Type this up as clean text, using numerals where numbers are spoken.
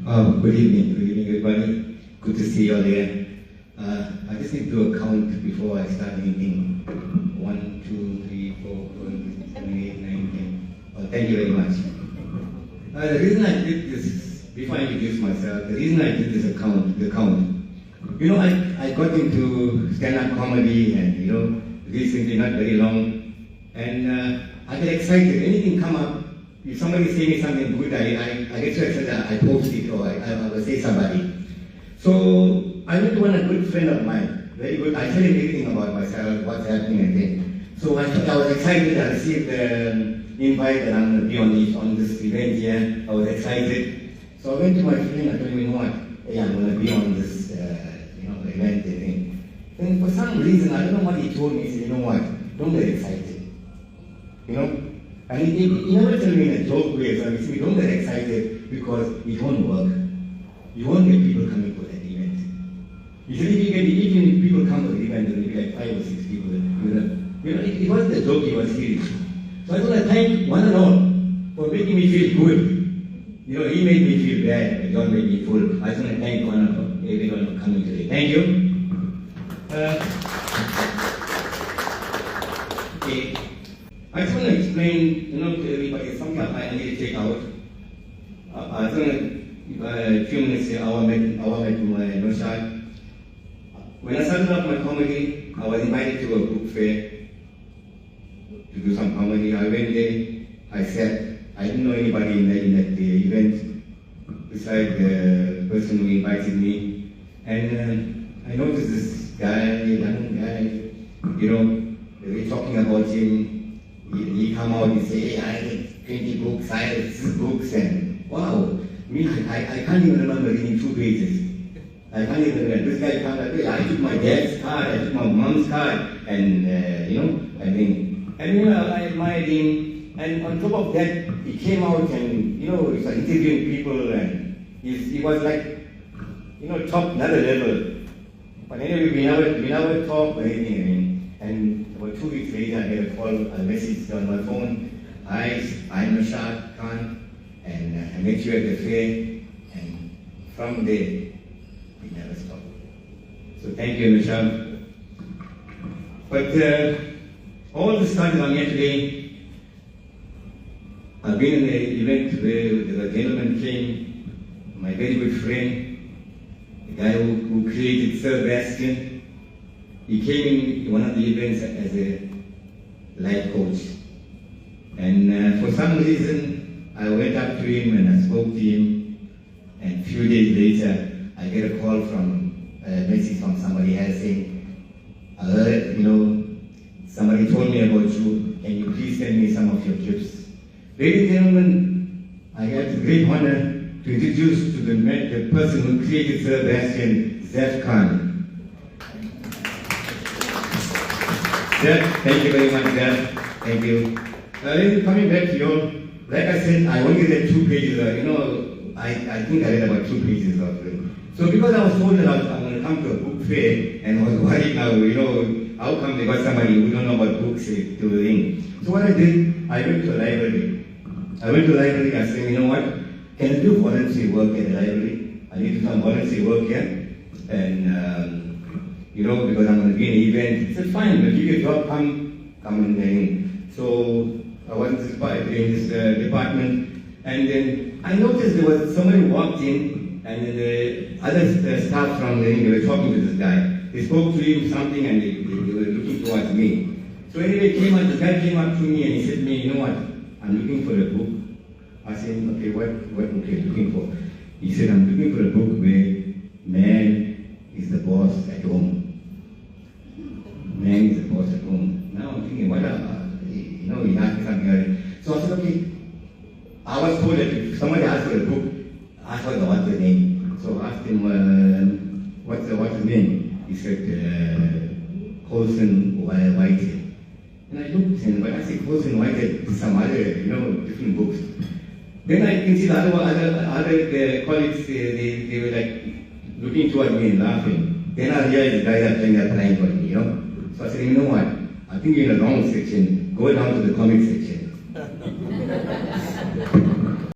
Good evening everybody. Good to see you all here. I just need to count before I start anything. 1, 2, 3, 4, 5, 6, 7, 8, 9, 10. Thank you very much. The reason I did this, before I introduce myself, the reason I did this count, I got into stand-up comedy and, recently, not very long, and I get excited. Anything come up, if somebody say me something good, I get so excited I post it or I will say somebody. So I went to a good friend of mine, very good. I tell him everything about myself, what's happening and things. So I was excited. I received the invite that I'm going to be on this event here. I was excited. So I went to my friend and told him, you know what, hey, I'm going to be on this event and thing. And for some reason, I don't know what he told me. He said, you know what, don't get excited. And he never told me in a joke way. So he said, don't get excited because it won't work. You won't get people coming for that event. He said, if people come for the event, there will be like 5 or 6 people. It wasn't a joke, he was serious. So I want to thank one and all for making me feel good. He made me feel bad, but God made me full. I just want to thank everyone for coming today. Thank you. Okay. I just want to explain, to everybody, something I need to take out. I just want to, a few minutes here, I met my Noshad. When I started off my comedy, I was invited to a book fair to do some comedy. I went there, I sat. I didn't know anybody in that event besides the person who invited me. And I noticed this guy, young guy, they were talking about him. He come out and say, hey, I read 20 books, I read 6 books, and wow, I can't even remember reading 2 pages. I can't even remember. This guy comes like, I took my dad's card, I took my mom's card, and I admired him. And on top of that, he came out and, he was interviewing people, and he was like, top another level. But anyway, we never talked or anything. And about 2 weeks later, I get a call, a message on my phone. Hi, I'm Rashad Khan, and I met you at the fair. And from there, we never stopped. So thank you, Rashad. But all the stuff I'm here today, I've been in an event where the gentleman came, my very good friend, the guy who created Sir Bastian. He came in one of the events as a life coach. And for some reason, I went up to him and I spoke to him. And a few days later, I get a call from a message from somebody else saying, I heard, somebody told me about you. Can you please send me some of your clips? Ladies and gentlemen, I have the great honor to introduce to the person who created Sir Bastian, Zef Khan. Zef, thank you very much, Zef. Thank you. Coming back to you, like I said, I only read 2 pages. I think I read about 2 pages of it. So because I was told that I'm going to come to a book fair, and I was worried now, how come they got somebody who don't know about books to ring? So what I did, I went to a library. I said, you know what, can I do voluntary work at the library? I need to do some voluntary work here. And, because I'm going to be in an event. He said, fine, but you get a job, come in. So I was in this department. And then I noticed there was somebody walked in, and then the other staff from the ring, they were talking to this guy. They spoke to him something, and they were looking towards me. So anyway, the guy came up to me and he said to me, you know what, I'm looking for a book. I said, okay, what book are you looking for? He said, I'm looking for a book where man is the boss at home. Man is the boss at home. Now I'm thinking, what he asked me something else. So I said, okay. I was told that if somebody asked for a book, ask for the author's name. So I asked him, what's the author's name? He said, Colson Whitehead. And I looked at him, but I said, Colson Whitehead is some other, different books. Then I can see the other colleagues, they were like looking towards me and laughing. Then I realized the guys are trying for me, So I said, you know what? I think you're in the wrong section. Go down to the comic section.